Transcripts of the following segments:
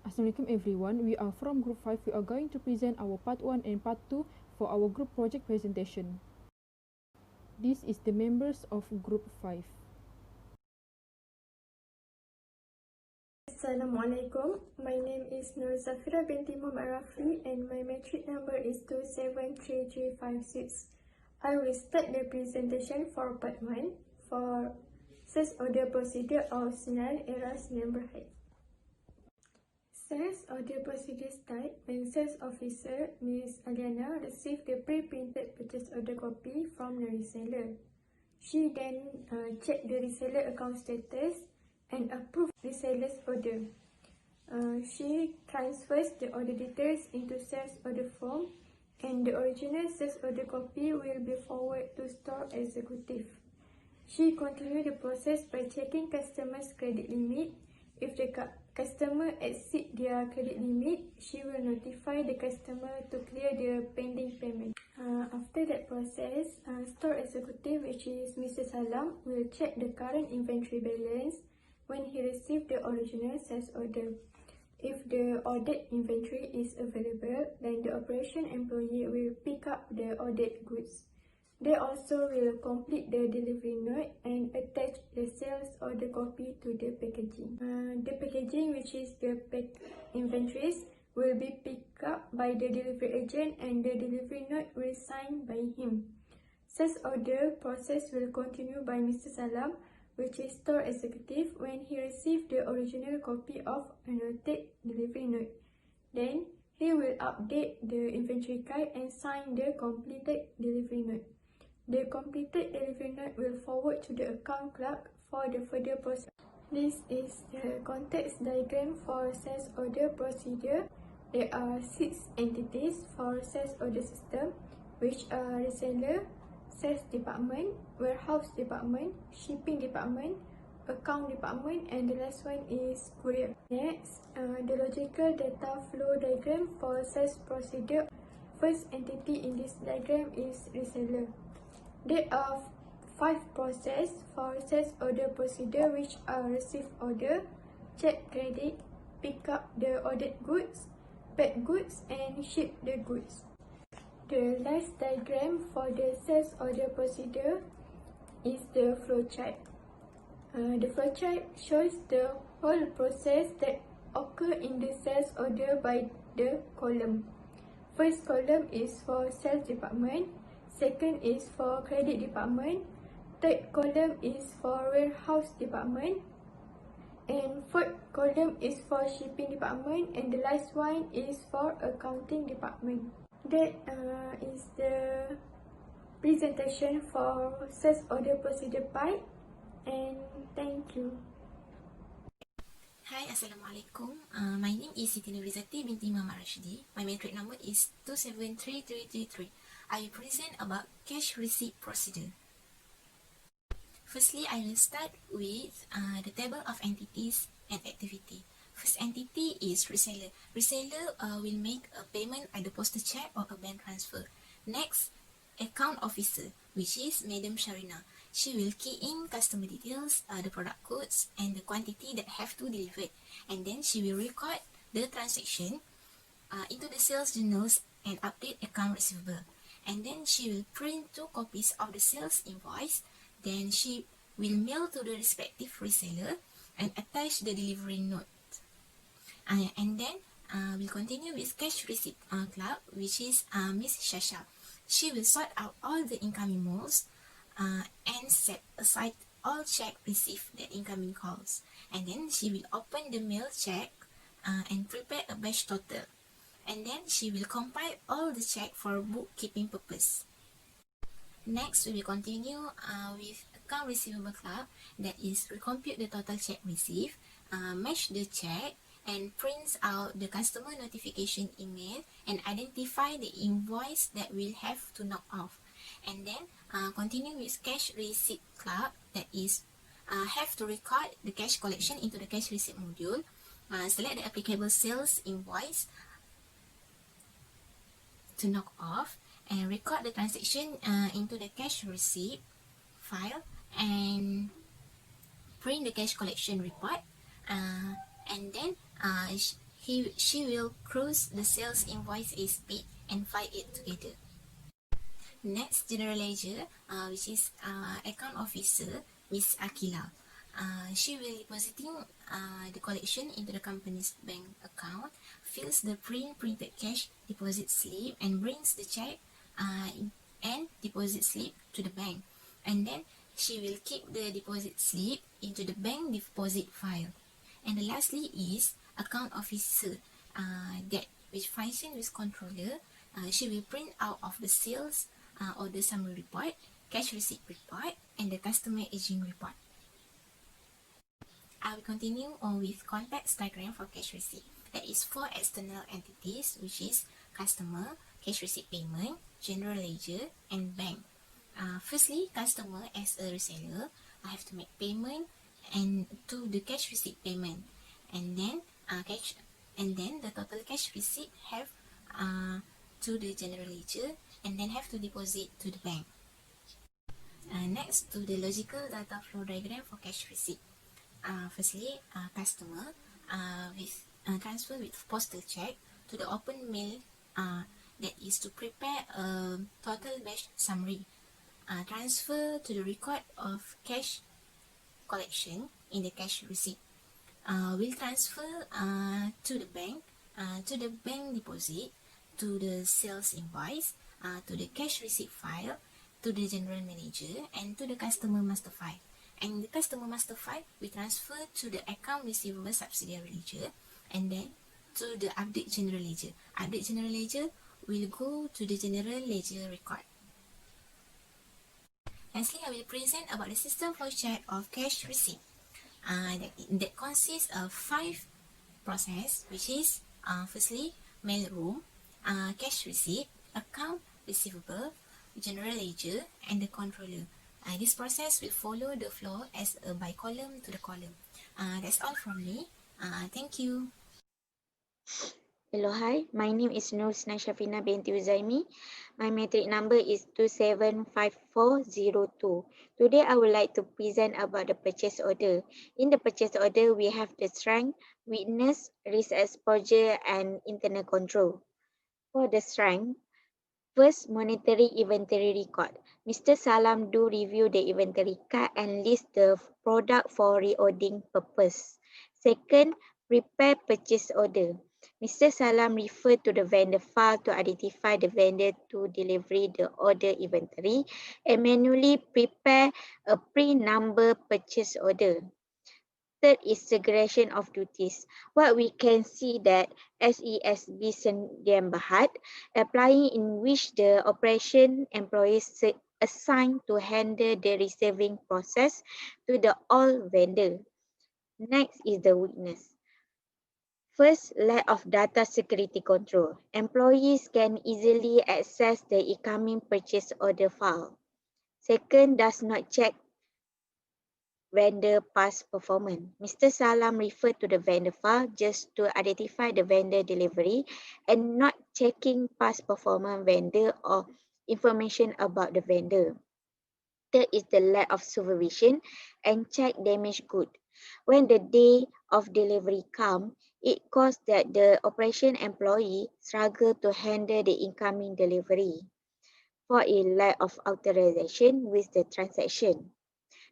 Assalamualaikum everyone, we are from Group 5. We are going to present our Part 1 and Part 2 for our group project presentation. This is the members of Group 5. Assalamualaikum. My name is ZAFIRA binti MOHAMMAD RAFFI and my matric number is 273356. I will start the presentation for Part 1 for sales order procedure of SNAL ERAS number height. Sales order procedure start when sales officer Ms. Aliana received the pre-printed purchase order copy from the reseller. She then checked the reseller account status and approved reseller's order. She transfers the order details into sales order form and the original sales order copy will be forwarded to store executive. She continued the process by checking customer's credit limit. If the customer exceeds their credit limit, she will notify the customer to clear the pending payment. After that process, store executive, which is Mr. Salam, will check the current inventory balance when he received the original sales order. If the ordered inventory is available, then the operation employee will pick up the ordered goods. They also will complete the delivery note and attach the sales order copy to the packaging. The packaging, which is the inventories, will be picked up by the delivery agent and the delivery note will sign by him. Sales order process will continue by Mr. Salam, which is store executive, when he received the original copy of annotated delivery note. Then he will update the inventory card and sign the completed delivery note. The completed delivery note will forward to the account clerk for the further process. This is the context diagram for sales order procedure. There are 6 entities for sales order system, which are reseller, sales department, warehouse department, shipping department, account department, and the last one is courier. Next, the logical data flow diagram for sales procedure. First entity in this diagram is reseller. There are 5 processes for sales order procedure, which are receive order, check credit, pick up the ordered goods, pack goods, and ship the goods. The last diagram for the sales order procedure is the flowchart. The flowchart shows the whole process that occur in the sales order by the column. First column is for sales department, second is for credit department, third column is for warehouse department, and fourth column is for shipping department, and the last one is for accounting department. That is the presentation for sales order procedure part, and thank you. Hi, Assalamualaikum. My name is SITI NURIZATIE binti MOHAMMAD RASHIDI. My matric number is 273333. I will present about cash receipt procedure. Firstly, I will start with the table of entities and activity. First entity is reseller. Reseller will make a payment, either postal check or a bank transfer. Next, account officer, which is Madam Sharina. She will key in customer details, the product codes, and the quantity that have to deliver. And then she will record the transaction into the sales journals and update account receivable. And then she will print 2 copies of the sales invoice. Then she will mail to the respective reseller and attach the delivery note. And then we'll continue with cash receipt clerk, which is Miss Shasha. She will sort out all the incoming mails and set aside all check received that incoming calls. And then she will open the mail check and prepare a batch total. And then she will compile all the check for bookkeeping purpose. Next, we will continue with account receivable clerk, that is recompute the total check received, match the check, and prints out the customer notification email and identify the invoice that will have to knock off. And then continue with cash receipt clerk, that is have to record the cash collection into the cash receipt module, select the applicable sales invoice to knock off, and record the transaction into the cash receipt file, and print the cash collection report, and then She will cross the sales invoice as paid and file it together. Next, general ledger, which is account officer, Miss Akila. She will depositing the collection into the company's bank account, fills the printed cash deposit slip, and brings the check and deposit slip to the bank. And then she will keep the deposit slip into the bank deposit file. And lastly is account officer, that which function with controller. She will print out of the sales order summary report, cash receipt report, and the customer aging report. I will continue on with context diagram for cash receipt. That is for external entities, which is customer, cash receipt payment, general ledger, and bank. Firstly, customer as a reseller, I have to make payment and to the cash receipt payment, and then the total cash receipt have to the general ledger, and then have to deposit to the bank. Next, to the logical data flow diagram for cash receipt. Firstly, customer with transfer with postal check to the open mail, that is to prepare a total batch summary. Transfer to the record of cash collection in the cash receipt. Will transfer to the bank deposit, to the sales invoice, to the cash receipt file, to the general manager, and to the customer master file. And the customer master file we transfer to the account receivable subsidiary ledger, and then to the update general ledger. Update general ledger will go to the general ledger record. Lastly, I will present about the system flow chart of cash receipt. That consists of 5 process, which is firstly mail room, cash receipt, account receivable, general ledger, and the controller. This process will follow the flow as a by column to the column. That's all from me. Thank you. Hello, hi. My name is SHAFINA binti HUZAIME. My matric number is 275402. Today, I would like to present about the purchase order. In the purchase order, we have the strength, weakness, risk exposure, and internal control. For the strength, first, monetary inventory record. Mr. Salam do review the inventory card and list the product for reordering purpose. Second, prepare purchase order. Mr. Salam refer to the vendor file to identify the vendor to deliver the order inventory and manually prepare a pre-number purchase order. Third is segregation of duties. What we can see that SESB Sendian Berhad, applying in which the operation employees assigned to handle the receiving process to the all vendor. Next is the weakness. First, lack of data security control. Employees can easily access the incoming purchase order file. Second, does not check vendor past performance. Mr. Salam referred to the vendor file just to identify the vendor delivery and not checking past performance vendor or information about the vendor. Third is the lack of supervision and check damaged good. When the day of delivery comes, it caused that the operation employee struggle to handle the incoming delivery. For a lack of authorization with the transaction.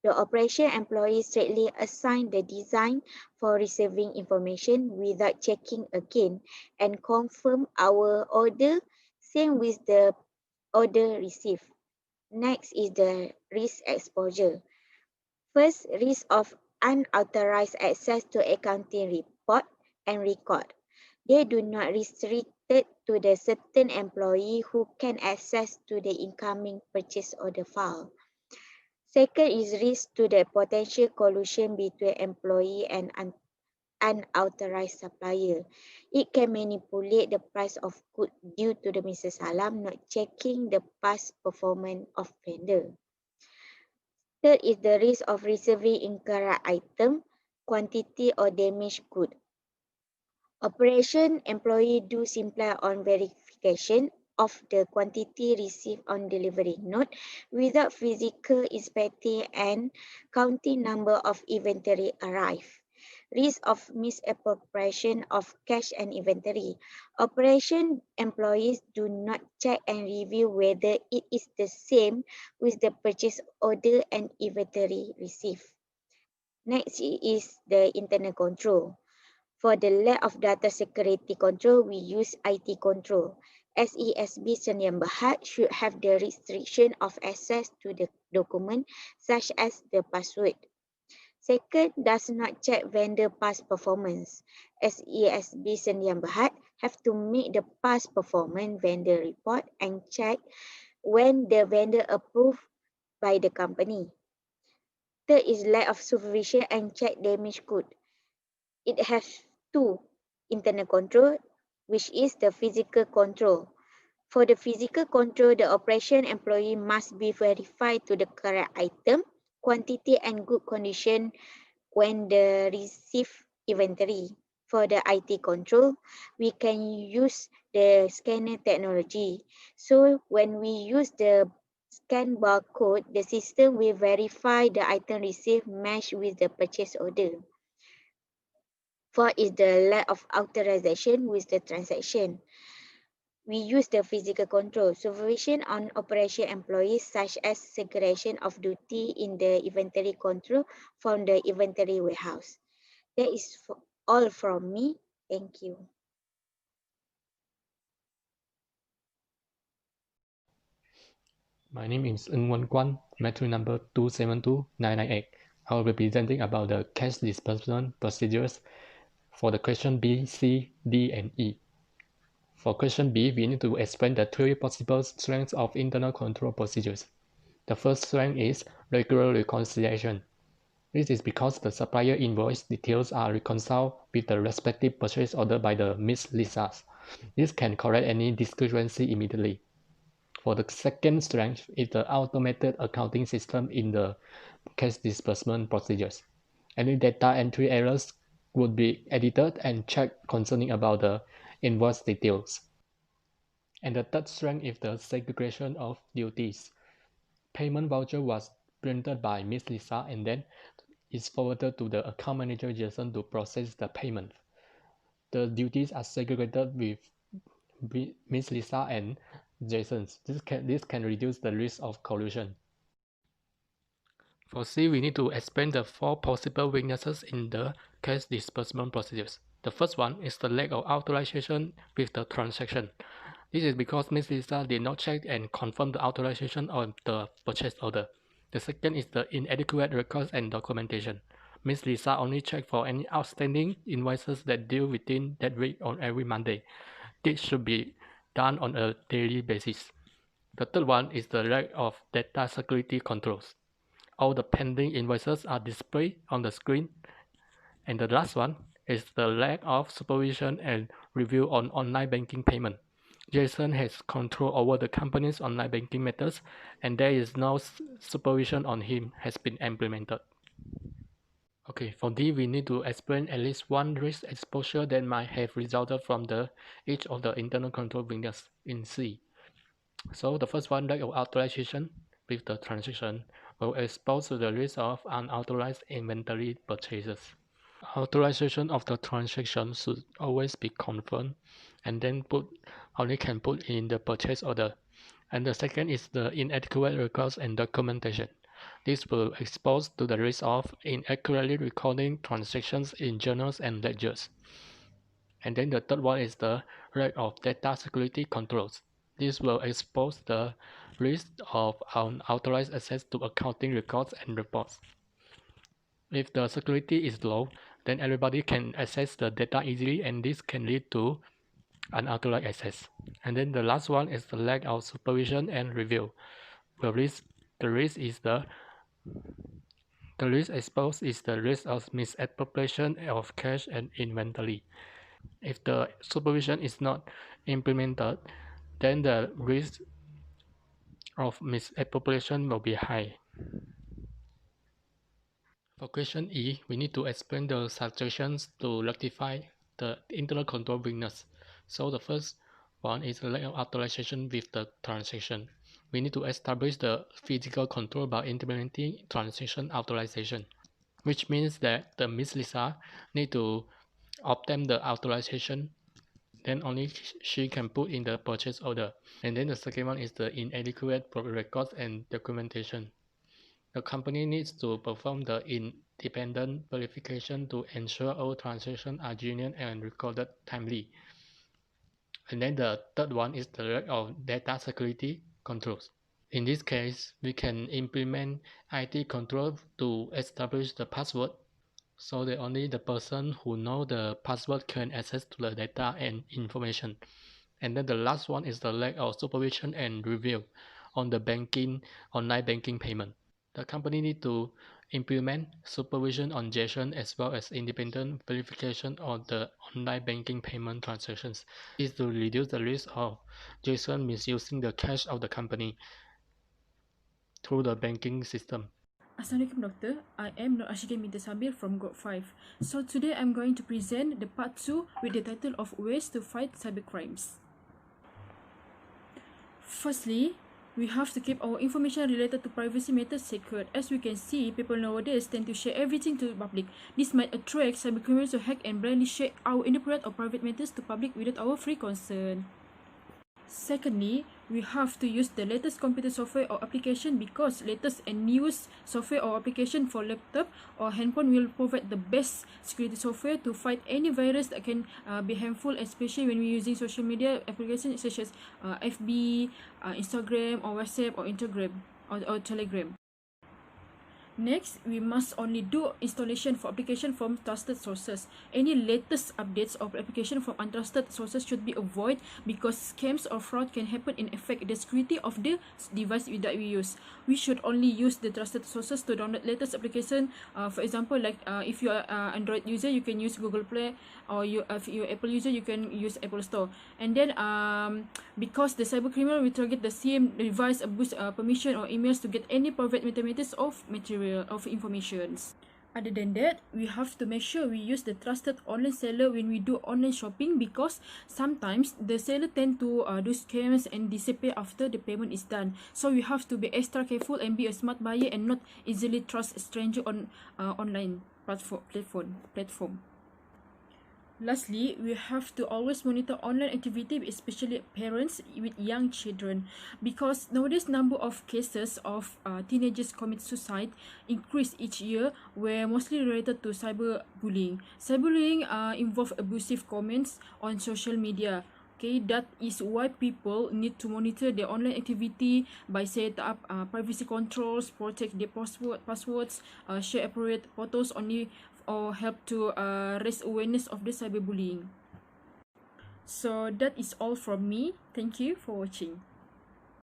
The operation employee straightly assigned the design for receiving information without checking again and confirm our order, same with the order received. Next is the risk exposure. First, risk of unauthorized access to accounting report and record. They do not restricted to the certain employee who can access to the incoming purchase order file. Second is risk to the potential collusion between employee and unauthorized supplier. It can manipulate the price of goods due to the Mr. Salam not checking the past performance of vendor. Third is the risk of receiving incorrect item, quantity or damaged good. Operation employee do simply on verification of the quantity received on delivery note without physical inspecting and counting number of inventory arrived. Risk of misappropriation of cash and inventory. Operation employees do not check and review whether it is the same with the purchase order and inventory received. Next is the internal control. For the lack of data security control, we use IT control. SESB Sdn Bhd should have the restriction of access to the document such as the password. Second, does not check vendor past performance. SESB Sdn Bhd have to make the past performance vendor report and check when the vendor approved by the company. Third is lack of supervision and check damage code. It has two internal control, which is the physical control. For the physical control, the operation employee must be verified to the correct item, quantity and good condition when the receive inventory. For the IT control, we can use the scanner technology. So when we use the scan barcode, the system will verify the item received match with the purchase order. Fourth is the lack of authorization with the transaction. We use the physical control, supervision on operation employees such as segregation of duty in the inventory control from the inventory warehouse. That is all from me. Thank you. My name is Quan, matric number 272998. I will be presenting about the cash disbursement procedures for the question B, C, D, and E. For question B, we need to explain the three possible strengths of internal control procedures. The first strength is regular reconciliation. This is because the supplier invoice details are reconciled with the respective purchase order by the Ms. Lisas. This can correct any discrepancy immediately. For the second strength is the automated accounting system in the cash disbursement procedures. Any data entry errors would be edited and checked concerning about the invoice details. And the third strength is the segregation of duties. Payment voucher was printed by Ms. Lisa and then is forwarded to the account manager Jason to process the payment. The duties are segregated with Ms. Lisa and Jason's. This can reduce the risk of collusion. For C, we need to explain the four possible weaknesses in the cash disbursement procedures. The first one is the lack of authorization with the transaction. This is because Ms. Lisa did not check and confirm the authorization of the purchase order. The second is the inadequate records and documentation. Ms. Lisa only checked for any outstanding invoices that due within that week on every Monday. This should be done on a daily basis. The third one is the lack of data security controls. All the pending invoices are displayed on the screen. And the last one is the lack of supervision and review on online banking payment. Jason has control over the company's online banking methods, and there is no supervision on him has been implemented. Okay, for D, we need to explain at least one risk exposure that might have resulted from each of the internal control weaknesses in C. So the first one, lack of authorization with the transaction, will expose to the risk of unauthorized inventory purchases. Authorization of the transaction should always be confirmed and then only can put in the purchase order. And the second is the inadequate records and documentation. This will expose to the risk of inaccurately recording transactions in journals and ledgers. And then the third one is the lack of data security controls. This will expose the risk of unauthorized access to accounting records and reports. If the security is low, then everybody can access the data easily, and this can lead to unauthorized access. And then the last one is the lack of supervision and review. The risk exposed is the risk of misappropriation of cash and inventory. If the supervision is not implemented, then the risk of misappropriation will be high. For question E, we need to explain the suggestions to rectify the internal control weakness. So the first one is the lack of authorization with the transaction. We need to establish the physical control by implementing transaction authorization. which means that the Miss Lisa need to obtain the authorization, then only she can put in the purchase order. And then the second one is the inadequate records and documentation. The company needs to perform the independent verification to ensure all transactions are genuine and recorded timely. And then the third one is the lack of data security controls. In this case, we can implement IT control to establish the password so that only the person who knows the password can access to the data and information. And then the last one is the lack of supervision and review on the online banking payment. The company need to implement supervision on JSON as well as independent verification of the online banking payment transactions. This is to reduce the risk of JSON misusing the cash of the company through the banking system. Assalamualaikum Doctor, I am ASYIKIN binti SABIR from Group 5. So today I'm going to present the part 2 with the title of Ways to Fight Cybercrimes. Firstly, we have to keep our information related to privacy matters secret. As we can see, people nowadays tend to share everything to the public. This might attract cybercriminals to hack and blindly share our inappropriate or private matters to public without our free consent. Secondly, we have to use the latest computer software or application because latest and newest software or application for laptop or handphone will provide the best security software to fight any virus that can be harmful, especially when we're using social media applications such as FB, Instagram or WhatsApp or Telegram. Next, we must only do installation for application from trusted sources. Any latest updates of application from untrusted sources should be avoided because scams or fraud can happen and affect the security of the device that we use. We should only use the trusted sources to download latest application. For example, like if you are an Android user, you can use Google Play, or if you're Apple user, you can use Apple Store. And then because the cybercriminal will target the same device, abuse permission or emails to get any private metamatters of information. Other than that, we have to make sure we use the trusted online seller when we do online shopping because sometimes the seller tend to do scams and disappear after the payment is done. So we have to be extra careful and be a smart buyer and not easily trust a stranger on online platform. Lastly, we have to always monitor online activity, especially parents with young children, because nowadays number of cases of teenagers commit suicide increase each year, were mostly related to cyberbullying. Cyberbullying involve abusive comments on social media. Okay, that is why people need to monitor their online activity by setting up privacy controls, protect their passwords, share appropriate photos only, or help to raise awareness of the cyberbullying. So that is all from me. Thank you for watching.